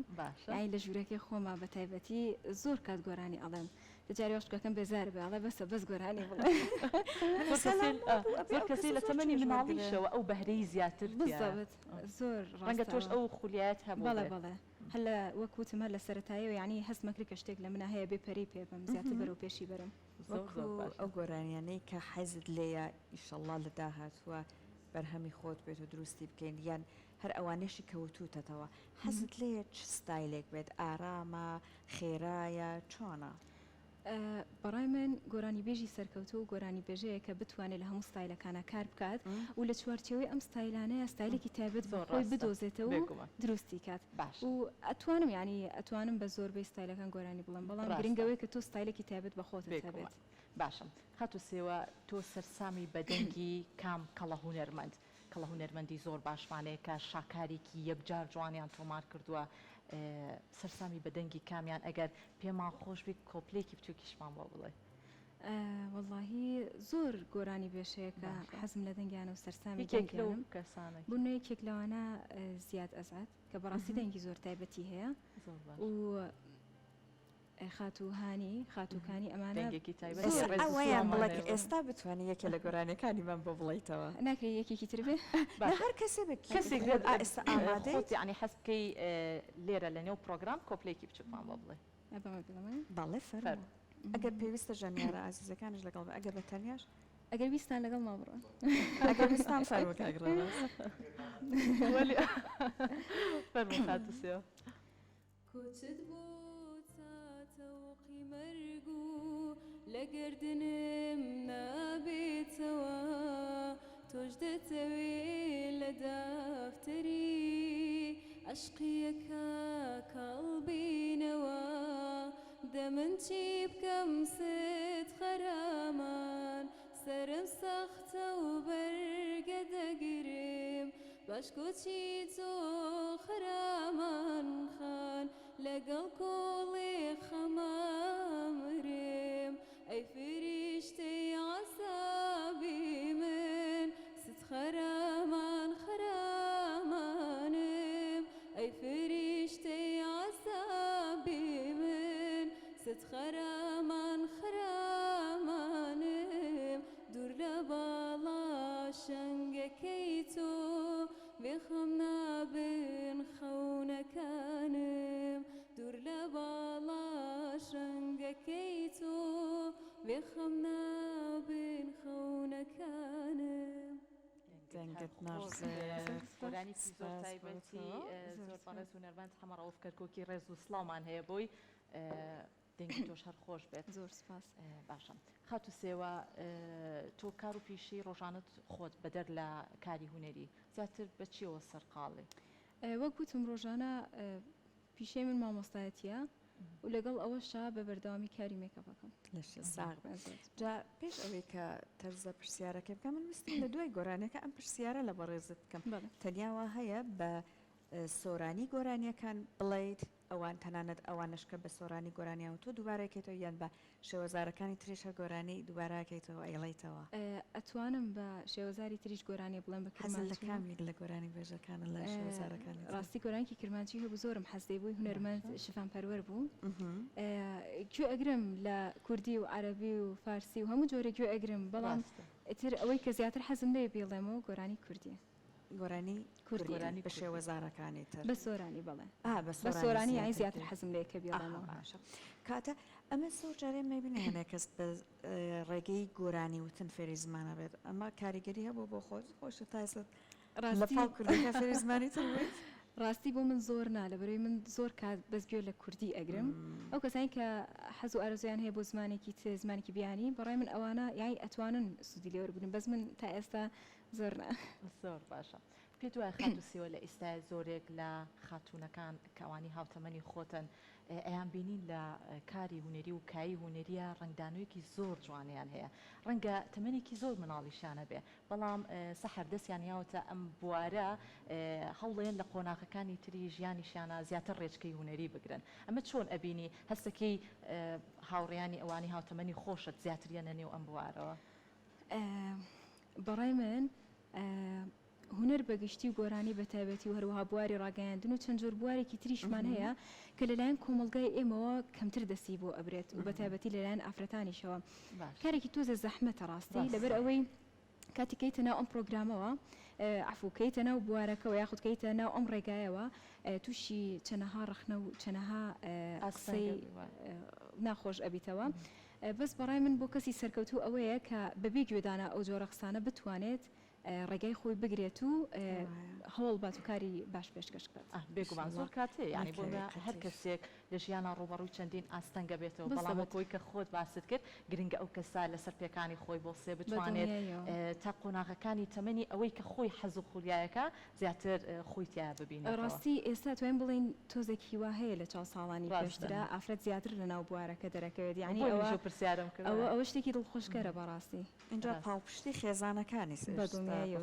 یانی لە ژوورەکەی خۆما بە تایبەتی زۆر کات گۆرانی ئەڵێم دەجاری وەشتەکەم بێزار بێ ئەڵێ بەسە بەس گۆرانی بڵێ زۆر کەسی لە تەمەنی مناڵیشەوە ئەو بەهرەی زیاتر بزەبێت زۆر ڕەنگە تۆش ئەو خولیایەت هەبوو بەڵێ بەڵێ هەلا وەکوتم هەر لە سەرەتاییەوە یعنی هەست مەکرد کە شتێک لە منە هەیە بێ پەری پێ بم زیاتر بەرەو پێشی بەرم ئەو گۆرانیانەی کە حەزت لێیە ئیشەڵڵا لە داهاتووە بەرهەمی خۆت بێت و دروستی بکەین یان هەر ئەوانێشی کەوتوتەتەوە حەزت لێیە چ ستایلێک بێت ئارامە خێرایە چۆنە؟ بەڕای من گۆرانی بێژی سەرکەوتو و گۆرانی بێژەیە کە بتوانێت لە هەموو ستایلەکانە کار بکات و لە چوارچەوەی ئەم ستایلانەیە ستایلێکی تایبەت بە خۆی بدۆزێتەوە و دروستی کات و ئەتوانم ینی ئەتوانم بە زۆربەی ستایلەکان گۆرانی بڵم بەڵام گرنگەوەی کە تۆ ستایلێکی تایبەت بە خۆت هەبێت. باشم خاتو سێوە تۆ سەرسامی بەدەنگی کام کەڵە هونەرمەند کەڵە هونەرمەندی زۆر باشمانەیە کە شاکارێکی یەکجار جوانیان تۆمار کردووە سەرسامی بەدەنگی کامیان ئەگەر پێمان خۆش بیت کۆپلێکی بچووکیشمان بۆ بڵێ. واللهی زۆر گۆرانی بێشەیەکە حەزم لە دەنگیانە و سەرسامی دەنگیانم بوونە یەکێک لەوانە زیاد ئەزاد کە بەڕاستی دەنگی زۆر تایبەتی هەیە و خاتووکانی ئەمانە ئەوەیان بڵێ ئێستا بتوانێت یەکێ لە گۆرانەکانی من بۆ بڵیتەوە ناکرێت یەکێکی تر بێ هەر کەسێ کەسێک ئێستا ئامادەیت ینی حەز بکەی لێرە لە نێو پرۆگرام کۆپلێکی بچووکمان بۆ بڵێ. باڵێ فەر ئەگەر پێویستە ژەنیارە ئازیزەکانش لەگەڵ ئەگەر بە تەنیاش ئەگەر ویستان لەگەڵ ما بڕۆن ئەگەر ویستان فەرمووکەگرێ فەرموو کۆچت بۆ چاتەوقی مەرگ و لە گردنم نابێتەوە تۆش دەتەوێ لە دافتەری عشقیەکە کاڵبینەوە دەمن چی بکەم ست خەرامان سرم سەختە و بەرگە دەگرم باش کۆچی تۆ خەرامان خان لەگەڵ کۆڵێ خەمامرم ئەی فریشتەی عەسابی من ست خەرامان خەرامانم ئەی فریشتەی عەسابی من ست خەرامان خەرامانم دوور لە باڵا شەنگەکەی تۆ بێخەم نابن خەونەکانم دوور لە باڵا شەنگەکەی تۆ بێخەم نابن خەونەکانم. دەنگت گۆرانی زۆر تایبەتی زۆر بەڕێز هونەرمەند هەمە ڕەوف کەرکۆکی ڕێز و سڵاومان هەیە بۆی دەنگی تۆش هەر خۆش بێت. زۆر سپاس. باشە خاتو سێوە تۆ کار و پیشی ڕۆژانت خۆت بەدەر لە کاری هونەری زیاتر بەچیەوە سەرقاڵی؟ وەک گوتم ڕۆژانە پیشەی من مامۆستایەتیە و لەگەڵ ئەوەشا بە بەردەوامی کاری مێکەپەکەم جا پێش ئەوەی کە تەرزە پرسیارەکە بکەم من ویستم لە دوای گۆرانەکە ئەم پرسیارە لە بەڕێزت بکەم تەنیاوە هەیە بە سۆرانی گۆرانیەکان بڵیت ئەوان تەنانەت ئەوانشکە بە سۆرانی گۆرانیان و تۆ دووبارەکەیتەوە یان بە شێوەزارەکانی تریشە گۆرانی دووبارەکەیتەوە ئەیڵیتەوە ئەتوانم بە شێوەزاری تریش گۆرانی بڵێم بە کەمێک لە گۆرانی بێژەکانە لە شێوەزارەکانی ڕاستی گۆرانکی کرمانچی هەبوو زۆرم حەزدەی بووی هونەرمەند شفان پەروەر بوو گوێ ئەگرم لە کوردی و عەرەبی و فارسی و هەموو جۆرە گوێ ئەگرم بەڵام ئیتر ئەوەی کە زیاتر حەزم لێ بێڵێمەوە گۆرانی کوردیە گۆرانی کوردی بە شێوەزارەکانی تر بە سۆرانی بڵێ بە سۆرانی یانی زیاتر حەزم لێ کە بێڵێمەوە باشە کاتە ئەمە سۆر جارێ مەبینە هەنێ کەس بە ڕێگەی گۆرانی وتن فێری زمانە بێت ئەمە کاریگەری هەبوو بۆ خۆت خۆشە تایسە لە پاڵ کوردەکە فێری زمانی تر بێت ڕاستی بۆ من زۆر نا لەبەرەوەی من زۆر کات بەزگوێ لە کوردی ئەگرم ئەو کەسانی کە حەز و ئارەزویان هەیە بۆ زمانێکی تر زمانێکی بیانی بەڕای من ئەوانە یای ئەتوانن سوودی لێوەربگرن بەس من تا ئێستا زۆر نا. زۆر باشە پێ دوای خاتوسیەوە لە ئێستا زۆرێک لە خاتوونەکان کەوانی هاوتەمەنی خۆتن ئەیان بینین لە کاری هوەری و کایی هوەریە ڕنگدانوویەکی زۆر جوانیان هەیە ڕەنگە تەمەنێکی زۆر مناڵیشانە بێ بەڵام سەحر دەستیان یاوتە ئەم بوارە هەوڵێن لە قۆناغەکانی تری ژیانیشیانە زیاتر ڕێچکەی هوەری بگرن ئەمە چۆن ئەبینی هەستەکەی هاوڕێیانی ئەوانی هاوتەمەنی خۆشت زیاتریانە نێو ئەم بوارەوە بەڕای من هوەر بەگشتی و گۆرانی بە تایبەتی و هەروەها بواری ڕاگەیاندن و چەند جۆر بوارێکی تریشمان هەیە کە لەلایەن کۆمەلگای ئێمەوە کەمتر دەستی بۆ ئەبرێت و بە تایبەتی لەلایەن ئافرەتانیشەوە کارێکی تۆزە زەحمەتە ڕاستی لەبەر ئەوەی کاتێکیتە ناو ئەم پرۆگرامەوە عفوکەیتە ناو بوارەکەەوە یاخودکەیتە ناو ئەم ڕێگایەوە تووشی چەنەها ڕخنە و چەنەها قسەی ناخۆش ئەبیتەوە بەس بەڕای من بۆ کەسی سەرکەوتو ئەوەیە کە بەبێ گوێدانە ئەو جۆرە قسانە بتوانێت ڕێگای خۆی بگرێت و هەوڵ بات و کاری باش پێشکەش بکات بێگومان زۆر کاتێ ینی بۆ هەر کەسێک لە ژیانە ڕۆبەڕووی چەندین ئاستەنگە بێتەوە بەڵام کۆی کە خۆت باست کرد گرنگە ئەو کەسا لەسەر پێکانی خۆی بۆ سێ بتوانێت تا قۆناغەکانی تەمەنی ئەوەی کە خۆی حەز و خولیایەکە زیاتر خۆیتیا ببینێت ڕاستی ئێستا توانین بڵین تۆزێکی وا هەیە لە 4 ساڵانی پێشترا ئافرەت زیاتر لە ناو بوارەکە دەرەکەوێت یعنی ئەوە پرسیارم کرد ئەوە شتێکی دڵخۆشکەرە بەڕاستی اینجا پاڵپشتی خێزانەکانی بەدڵنیایە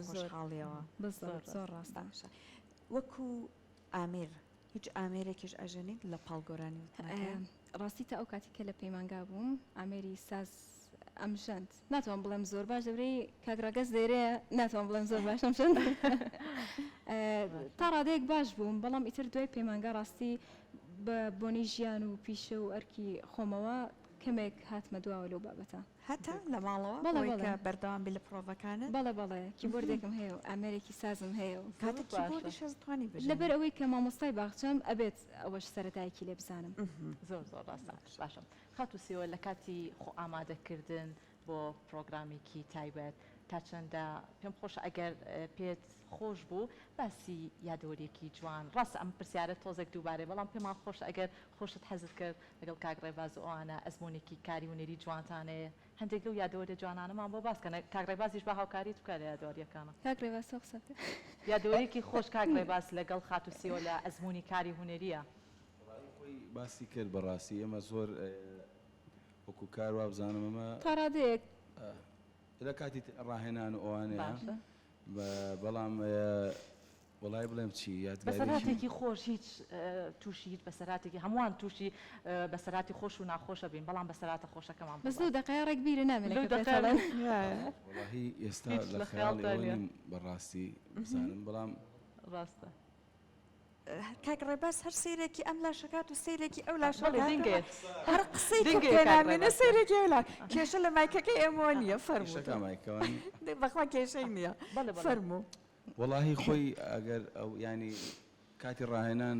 زۆر ڕاستە وەکو ئامیر هیچ ئامێرێکیش ئەژەنیت لە پاڵگۆرانی ڕاستی تا ئەو کاتێککە لە پەیمانگا بووم ئامێری ساز ئەمژەند ناتوان بڵێم زۆر باش دەبرەی کاگراگەز دەیرەیە ناتوان بڵێم زۆر باش ئەمژەند تا ڕادەیەک باش بووم بەڵام ئیتر دوای پەیمانگا ڕاستی بە بۆنی ژیان و پیشە و ئەرکی خۆمەوە کەمێک هاتمە دواوە لەو بابەتە هەتا لە ماڵەوە کە بەردەوام بێ لە پرۆڤەکانت بەڵێ کیبۆردێکم هەیە و ئامێرێکی سازم هەیە و کاتێکیشتوانی لەبەر ئەوەی کە مامۆستای باخچەم ئەبێت ئەوەش سەرەتایەکی لێ بزانم زۆر ڕاستە باشم خاتوسیەوە لە کاتی خۆ ئامادەکردن بۆ پرۆگرامێکی تایبەت تا چەندە پێم خۆش ئەگەر پێت خۆش بوو باسی یادۆریەکی جوان ڕاست ئەم پرسیارە تۆزێک دووبارێ بەڵام پێمان خۆش ئەگەر خۆشت حەزت کرد لەگەڵ کاگڕێباز ئەوانە ئەزمونێکی کاری هوەری جوانتانەیە هەندێک لەو یادۆرە جوانانەمان بۆ باسکەنە کاگڕێبازیش بە هاوکاریت بکە لە یادۆریەکانە کاگڕێباز قسە یادۆریەکی خۆش کاگڕێباز لەگەڵ خاتوسیەوە لە ئەزمونی کاری هوەریە باسی کرد بەڕاستی ئەمە زۆر وەکو کار وا بزانم ئەمە تا ڕادەیەک لە کاتی ڕاهێنان و ئەوانەیە بەڵام وڵای بڵێم چی بەسەراتێکی خۆش هیچ تووشیت بەسەراتێکی هەمووان تووشی بەسەراتی خۆش و ناخۆشە بین بەڵام بەسەراتە خۆشەکەمان بەس دوو دقەیە ڕێک بیرە نامێنێت وڵاهی ئێستا لە خەیاڵی بەڕاستی بزانم بەڵام ڕاستە کاگڕێباز هەر سیرێکی ئەم لاشەکات و سیرێکی ئەو لاشەکات هەر قسەی پێنامێنە سیرێکی ئەولا کێشە لە مایکەکەی ئێمەوە نییە فەرمووەکەوانی بەخوا کێشەی نییە فەرموو وڵاهی خۆی ئەگەر ئەو ینی کاتی ڕاهێنان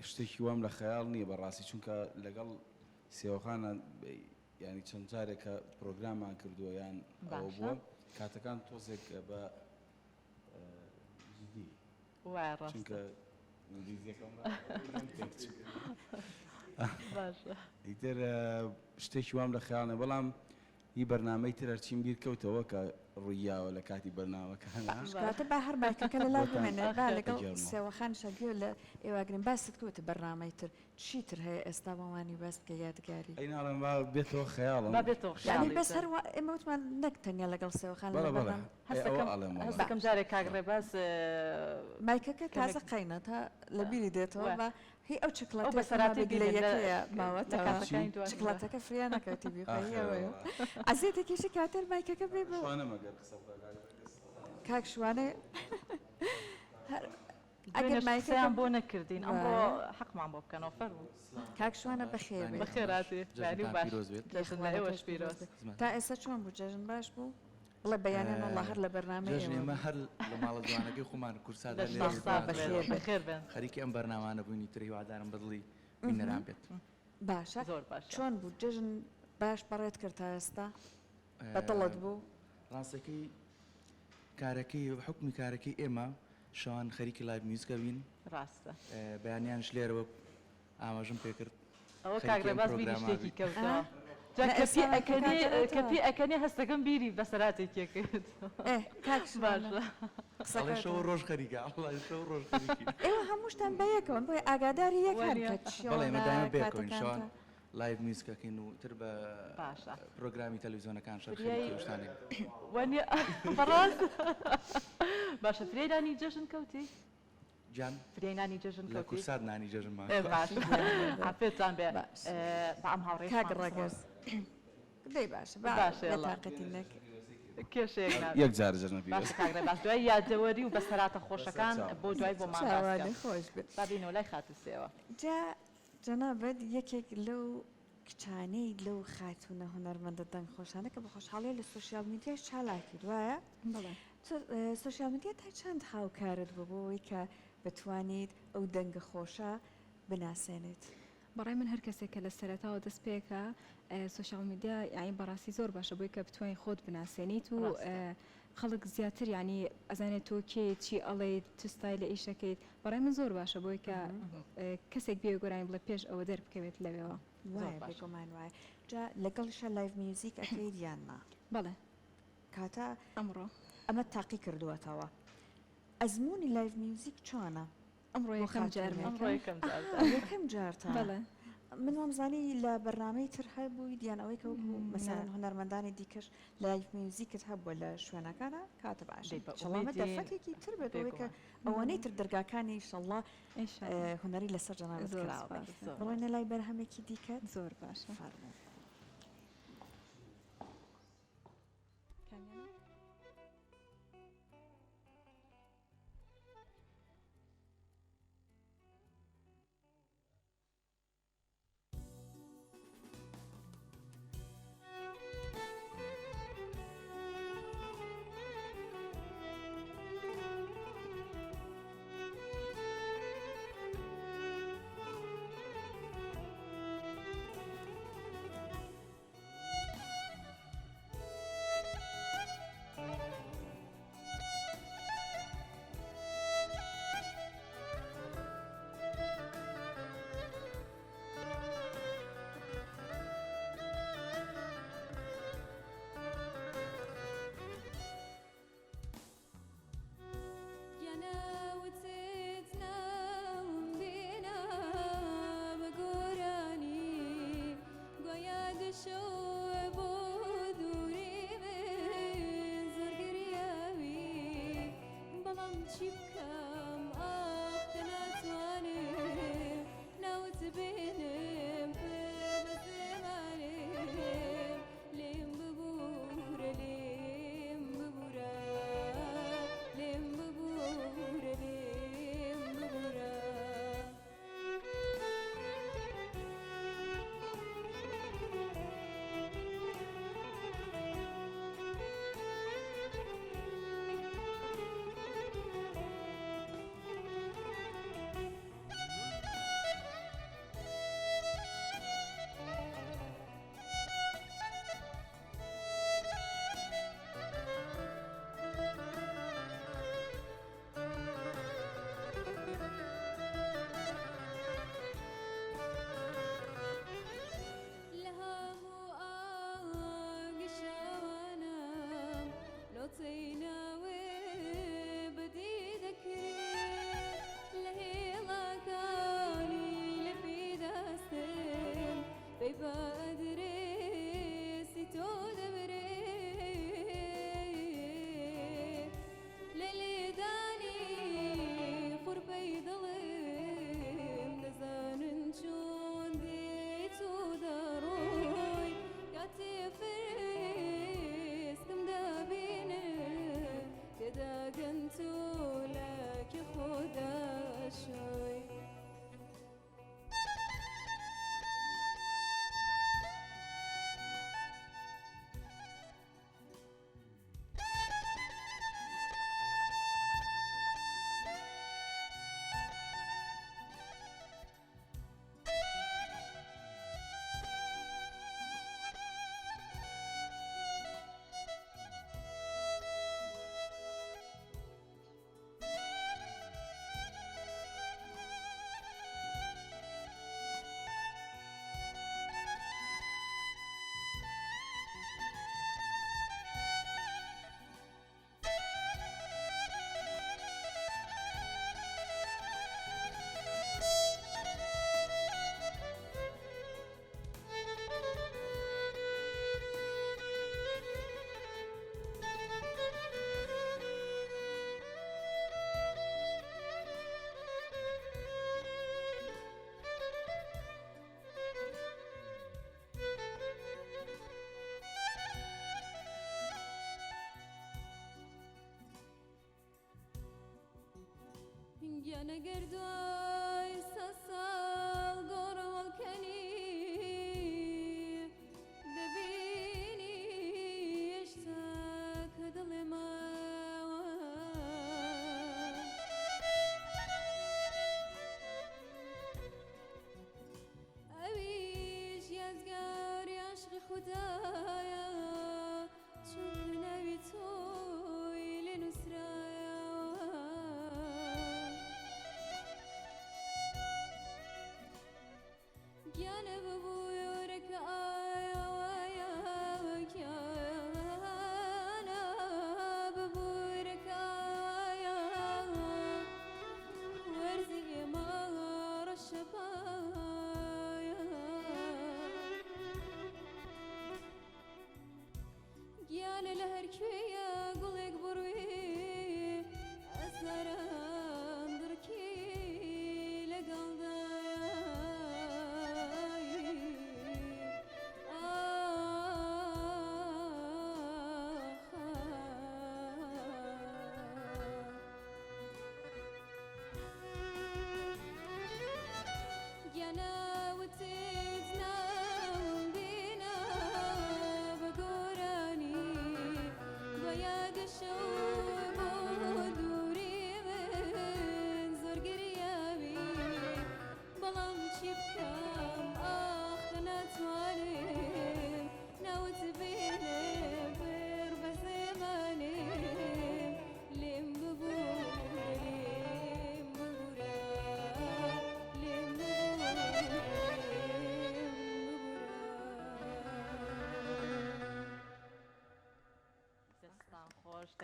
شتێکی وام لە خەیاڵ نییە بەڕاستی چونکە لەگەڵ سێوەخانە ینی چەند جارێکە پرۆگرامان کردووە یان ئەوە بووە کاتەکان تۆزێک بە جدی چونکە ئیتر شتێکی وام لە خەیاڵنە بەڵام هی بەرنامەی تر هەرچیم بیر کەوتەوە کە ڕوویاوە لە کاتی بەرنامەکانە بە هەر مایکەکە لە لا بمێنێ لەگەڵ سێوەخان شەگوێ لە ئێواگرین باست کەوتە بەرنامەی تر چیتر هەیە ئێستا بەوانی باست کە یادگاری ئەیناڵم بێتەوە خەیاڵم ینی بەس هەر ئێمە وتمان نەک تەنیا لەگەڵ سێوەخان هەستەکەم جارێک کاگڕێباز مایکەکە تازە قەینە تا لە بیری دێتەوە بە هی ئەو چکلاتە بەسەراتەیەکەیە ماوەتەوە چکلاتەکە فریان نەکەوتی بیخەیەوەیە ئەزێتێکیشی کاتر مایکەکە بێ کاک شوانێ ئەگەر مایکەیان بۆ نەکردین ئەمڕۆ حەقمان بۆ بکەنەوە فەرموو کاک شوانە بەخێر بەخێراتی پیرۆز تا ئێستا چۆن بوو جەژن باش بوو بڵێ بەیانیان وەڵڵا هەر لە بەرنامەی ئێمە هەر لە ماڵە جوانەکەی خۆمان کورسادا بەخێر بن خەریکی ئەم بەرنامانە بووینی تری وادارم بەدڵی بینەران بێت باشە چۆن بوو جەژن باش بەڕێت کرد تا ئێستا بەدڵت بوو ڕاستەکەی کارەکەی حکمی کارەکەی ئێمە شان خەریکی لایڤ میوزیکە بین ڕاستە بەیانیانش لێرەوە ئاماژەم پێ کرد ئەوە کاگڕێباز بینی شتێکی کەوتەوە کەپی ئەەکەنی هەستەکەم بیری بەسەراتێکێ کرد باشە ئەڵێ شەو ڕۆژ خەریکە ئەڵێ شەو ڕۆژ خەریکی ئێوە هەمووشتان بەیەکەوە بۆی ئاگاداری یەکان بەڵێ مەدایمە بێکۆین شۆن لایڤ میوزیکەکەین و تر بە پرۆگرامی تەلەڤیزیۆنەکان شەرخشتانی بەڕاست باشە فرێدانی جەژن کەوتی جان فرێنانی جەژن لە کورسات نانی جەژنمان پێتان بێ بە ئەم هاوڕێ کاک ڕەگەز دەی باشە باشەتاقەتی نەک کێشەیەک یەک جار جەژن باش کاگرێ باش دوای یادەوەری و بەسەراتە خۆشەکان بۆ دوای بۆ ماوەی خۆش بێت بابینەوە لای خاتوسێەوە جا جەنابەت یەکێک لەو کچانەی لەو خاتونە هونەرمەندە دەنگ خۆشانە کە بە خۆشحاڵی لە سوشیال میدیاش چالاکی وایە سوشیال میدیا تا چەند هاوکارت بوو بۆەوەی کە بتوانیت ئەو دەنگە خۆشە بناسێنێت بەڕای من هەر کەسێک کە لە سەرەتاوە دەست پێکە سوشیال میدیا یعنی بەڕاستی زۆر باشە بۆی کە بتوانین خۆت بناسێنیت و خەڵک زیاتر ینی ئەزانێت تۆ کێ چی ئەڵێ تستای لە ئیشەکەیت بەڕای من زۆر باشە بۆی کە کەسێک بێ گۆرانی بڵێ پێش ئەوە دەربکەوێت لەوێەوە وایە بێگومان وایە جا لەگەڵشە لایڤ میوزیک ئەکەیت یاننا بەڵێ کاتە ئەمڕۆ ئەمە تاقی کردووەتەوە ئەزمموی لایڤ میوزیک چۆنە ئەمڕۆ یەکەم یەکەم جارتان بەڵێ من وامزانی لە بەرنامەی تر هەبووی دیانەوەی کە مەسەڵەن هونەرمەندانی دیکەش لایڤ میوزیکت هەبووە لە شوێنەکانە کاتە باشە چڵامە دەرفەتێکی تر بێت ئەوەی کە ئەوانەی تر دەرگاکانی ئینشەڵڵا هونەری لەسەر جەنابەت کراوە بڕۆینە لای بەرهەمێکی دیکەت زۆر باشە فەرموو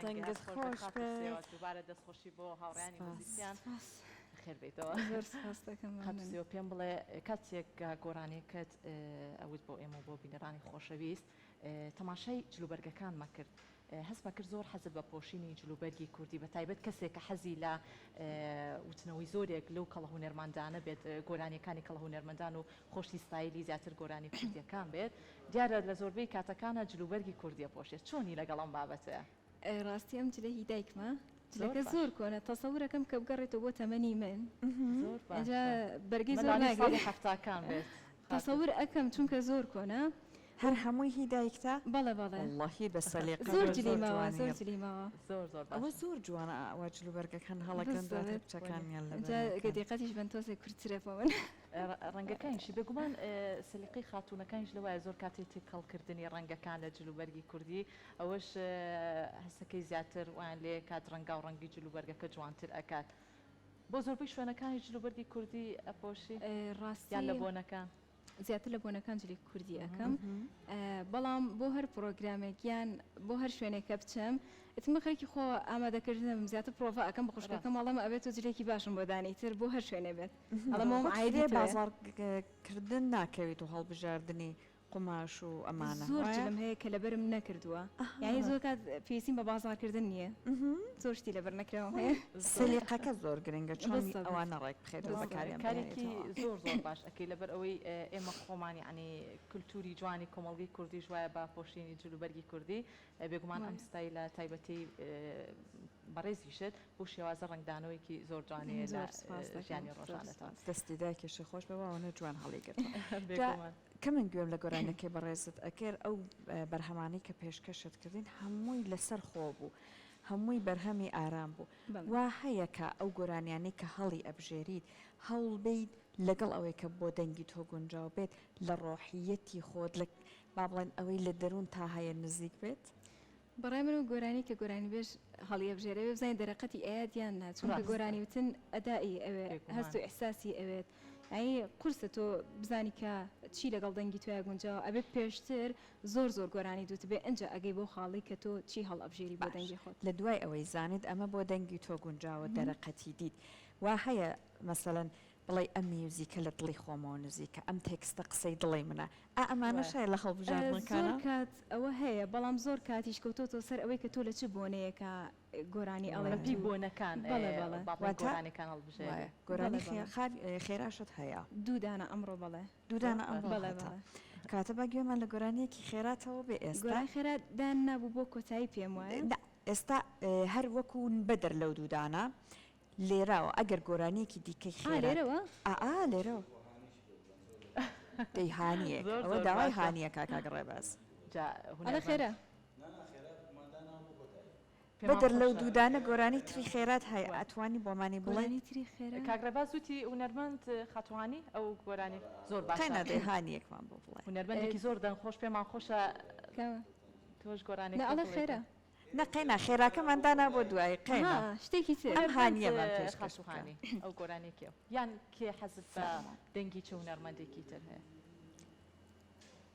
دەنگت خۆش بێت دووبارە دەستخۆشی بۆ هاوڕیانی وەزیفیان خێر بێتەوە زۆر سپاس دەکەم قەتسیەوە پێم بڵێ کاتێک گۆرانێکت ئەوت بۆ ئێمە بۆ بینەرانی خۆشەویست تەماشای جلوبەرگەکان مەکرد هەستمە کرد زۆر حەزت بە پۆشینی جلوبەرگی کوردی بە تایبەت کەسێک کە حەزی لە وتنەوەی زۆرێک لەو کەڵە هونەرمەندانە بێت گۆرانیەکانی کەڵە هونەرمەندان و خۆشی ستایلی زیاتر گۆرانی کوردیەکان بێت دیارە لە زۆربەی کاتەکانە جلوبەرگی کوردیە پۆشێت چۆنی لەگەڵم بابەتەیە ڕاستی ئەم جلە هی دایکمە جلەکە زۆر کۆنە تەسەورەکەم کە بگەڕێتەوە بۆ تەمەنی من ئەجا بەرگی زۆر ناگرێت هەفتاکان بێت تەسەور ئەەکەم چونکە زۆر کۆنە هەر هەمووی هیدایکتە بەڵێ بەڵێ واللهی بە سەلیقە زۆر جلیماوە زۆر جلیماوە ئەوە زۆر جوانە ئەوە جلوبەرگەکان هەڵەکەن بچەکانیان لە دقەتیش بن تۆزێک کورتترێپە من ڕەنگەکانیشی بێگومان سلیقی خاتوونەکانیش لەوایە زۆر کاتێتی کەڵکردنی ڕەنگەکان لە جلوبەرگی کوردی ئەوەش هەستەکەی زیاتر وان لێ کات ڕەنگا و ڕەنگی جلوبەرگەکە جوانتر ئەکات بۆ زۆربەی شوێنەکانی جلوبەرگی کوردی ئەپۆشی ڕاستیان لە بۆنەکان زیاتر لە بۆنەکان جلی کوردی ئەەکەم بەڵام بۆ هەر پرۆگرامێکیان بۆ هەر شوێنێکە بچەم ئتمە خەرکی خۆ ئامادەکردنم زیاتر پرۆڤ ئەەکەم بە خوشکەکەم ماڵەمە ئەبێت و جلێکی باشم بۆ دانیتر بۆ هەر شوێنێ بێت ئەڵەمەوەم عیدێ بازارکردن ناکەویت و هەڵبژاردننی قماش و ئەمانە زۆر جلم هەیە کە لەبەرم نەکردووە یعنی زۆر کات پێویستیم بە بازارکردن نییە زۆر شتی لەبەر نەکراوە هەیە سلیقەکە زۆر گرنگە چۆن ئەوانە ڕێک بخێت بەکارێکی زۆر زۆر باش ئەکەی لەبەر ئەوەی ئێمە خۆمان ینی کللتوری جوانی کۆمەڵگی کوردی ژوایە بە پۆشینی جلوبەرگی کوردی بێگومان ئەم ستای لە تایبەتی بەڕێزیشت بۆ شێوازە ڕنگدانەوەیکی زۆر جوانەیە لە ژیانی ڕۆژانەتان دەستی دایکێشە خۆش بەوانە جوان هەڵیگرێت کە من گوێم لە گۆرانەکەی بەڕێزت ئەکرد ئەو بەرهەمانی کە پێشکەشت کردین هەمووی لەسەر خۆ بوو هەمووی بەرهەمی ئارام بوو وا هەیە کە ئەو گۆرانیانی کە هەڵی ئەبژێریت هەوڵ بیت لەگەڵ ئەوەی کە بۆ دەنگی تۆ گونجاو بێت لە ڕۆحیەتی خۆت لە با بڵێن ئەوەی لە دەروون تا هەیە نزیک بێت بەڕای من و گۆرانی کە گۆرانی بێژ هەڵی ئەبژێرە بێ بزانین دەرەقەتی ئەیادیان نا چونکە گۆرانی وتن ئەدایی ئەوێ هەست و ئەحساسی ئەوێت ئەی قورسە تۆ بزانی کە چی لەگەڵ دەنگی توای گونجاو ئەبێ پێشتر زۆر زۆر گۆرانی دوت بێ ئەنج ئەگەی بۆ خاڵی کە تۆ چی هەڵ ئەبژێری بۆ دەنگی خۆت لە دوای ئەوەی زانیت ئەمە بۆ دەنگی تۆ گونجاوە دەرەقەتی دیت وا هەیە مەسەڵەن بڵێ ئەم میوزیکە لە دڵی خۆمەوە نزیکە ئەم تێکستە قسەی دڵی منە ئەمانە شایە لە هەڵبژاردنەکانە کات ئەوە هەیە بەڵام زۆر کاتیش کەوتۆتۆ سەر ئەوەی کە تۆ لە چ بۆنەیەکە گۆرانی ئەڵەپی بۆنەکان گۆرانەکان هەڵبژێرە گۆرانی خێراشت هەیە دوودانە ئەمڕۆ بڵێ دوودانە ئەمڕۆ کاتە بە گوێمان لە گۆرانیەکی خێراتەوە بێ ئێستا گۆرانی خێرات دان نابوو بۆ کۆتایی پێم وایە ئێستا هەر وەکو بەدەر لەو دوودانە لێراوە ئەگەر گۆرانیەکی دیکەی خێرا لێرەوە لێرەوە دەی هانیەک ئەوە داوای هانیە کاکاک ڕێباز ئەڵە خێرە بەدر لەو دوودانە گۆرانی تری خێرات هەیە ئەتوانی بۆمانی بڵێ گۆرانی تری خێرە کاگڕێباز وتی هونەرمەند خاتوانی ئەو گۆرانی زۆر باش قەینە هانیەکمان بۆ بڵێ هونەرمەندێکی زۆر دەنخۆش پێمان خۆشە تۆش گۆرانی ئەڵە خێرە نەقەینا خێراکەمان دانا بۆ دوای قەینا شتێکی تر ئەم هانیەمان پێش خاتوانی ئەو گۆرانێکی یان کێ حەزت بە دەنگی چ هونەرمەندێکی تر هەیە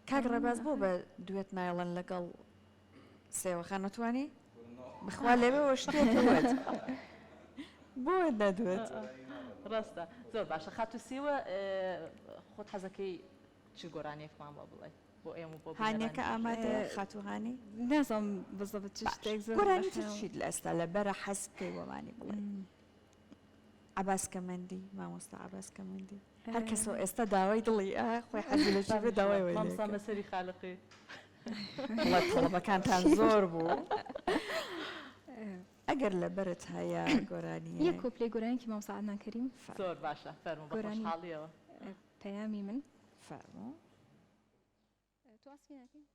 کاک ڕێباز بۆ بە دوێت نایڵەن لەگەڵ سێوەخان نەتوانی بخوا لەوێەوە شتێکوت بۆ نەدوێت ڕاستە زۆر باشە خاتوسیوە خۆت حەزەکەی چ گۆرانێکمان بۆ بڵێ بۆ ئێمە بۆ هانیەکە ئامادە خاتوهانی نازانم بزەبت چ شتێک زۆر گۆرانی ترشید لە ئێستا لە بەرە حەز پێی وەمانی بڵێ عباسکەمەندی مامۆستا عباسکەمەندی هەر کەسەوە ئێستا داوای دڵی خۆی حەزی لە چی بێ داوای وەی مامۆستا مەسەری خالقی وڵات تەڵەبەکانتان زۆر بوو ئەگەر لە بەرت هەیە گۆرانی یەک کۆپلێ گۆرانێکی مامۆستا عەدنان کەریم زۆر باشە فەرموو بە خۆشحاڵیەوە پەیامی من فەرموو تو ئاسفی ناکەی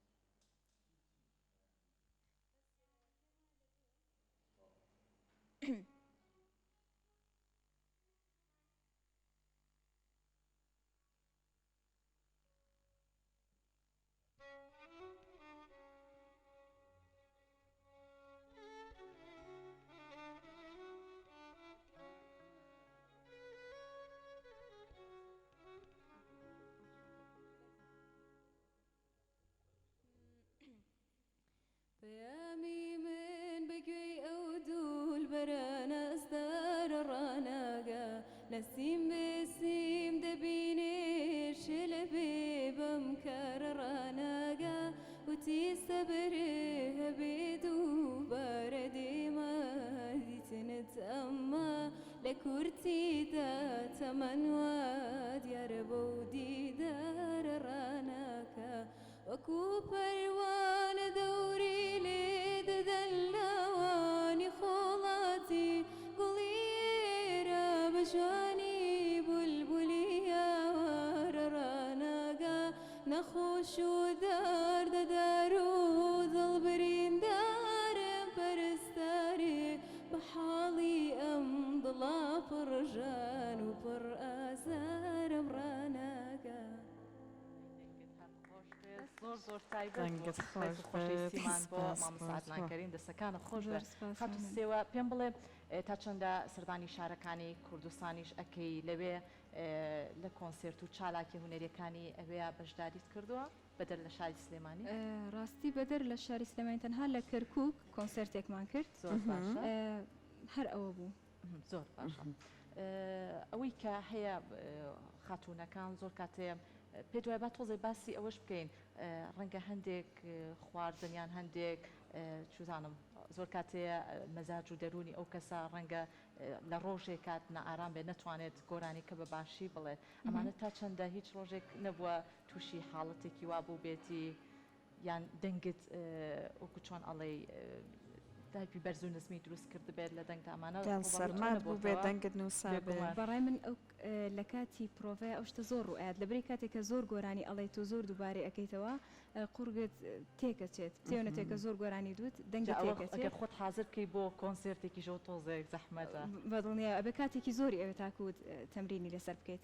پەیامی من بەگوێی ئەو دوول بەرانە ئەستار ڕاناگە نەسیم بێسیم دەبینێ شێلە بێ بەم کارە ڕاناگە وتی سەبرێ هەبێ دووبارە دێمە دیتنت ئەمما لە کورتیدا تەمەنوا دیارە بەو دیدارە ڕاناکە وەکو پەروانە دەوری لێ دەدەن لاوانی خۆڵاتی گوڵیێرە بە جوانی بولبولی یاوارە ڕاناگە نەخۆش و دەردەدار و دڵبریندارم پەرستارێ بە حاڵی ئەم دڵا پڕژان و پڕ ئازارم ڕاناگە زۆر زۆر تایبەت خۆشەویستیمان بۆ مامۆستا عەدنانکەریم دەستەکانە خۆش خاتوسێوە پێم بڵێ تا چەندە سەردانی شارەکانی کوردستانیش ئەکەی لەوێ لە کۆنسێرت و چالاکی هونەریەکانی ئەوەیە بەشداریت کردووە بەدەر لە شاری سلێمانی ڕاستی بەدەر لە شاری سلێمانی تەنها لە کەرکووک کۆنسێرتێکمان کرد زۆر باشە هەر ئەوە بوو زۆر باشە ئەوەی کە هەیە خاتوونەکان زۆر کاتێ پێ دوای با تۆزێ باسی ئەوەش بکەین ڕەنگە هەندێک خواردنیان هەندێک چوزانم زۆر کاتێ مەزاج و دەرونی ئەو کەسە ڕەنگە لە ڕۆژێک کات نەئارام بێ نەتوانێت گۆرانی کە بە باشی بڵێ ئەمانە تا چەندە هیچ ڕۆژێک نەبووە تووشی حاڵەتێکی وا بوو بێتی یان دەنگت وەکو چۆن ئەڵێ دایپی بەرز و نزمی دروست کرد بێت لە دەنگ ئەمانە سەرمات بوو بێت دەنگت نووسا بەڕای من ئەو لە کاتی پرۆڤە ئەو شتە زۆر ڕوئات لەبەری کاتێک کە زۆر گۆرانی ئەڵێ تۆ زۆر دووبارەی ئەەکەیتەوە قورگت تێکەچێت تێونەتێکە زۆر گۆرانی دوت دەنگە تێکەچێت خۆت حاضر بکەی بۆ کۆنسێرتێکی ژۆ تۆزێک زەحمەتە بەدڵنیە ئەبێ کاتێکی زۆری ئەوێ تاکوت تەمرینی لەسەر بکەیت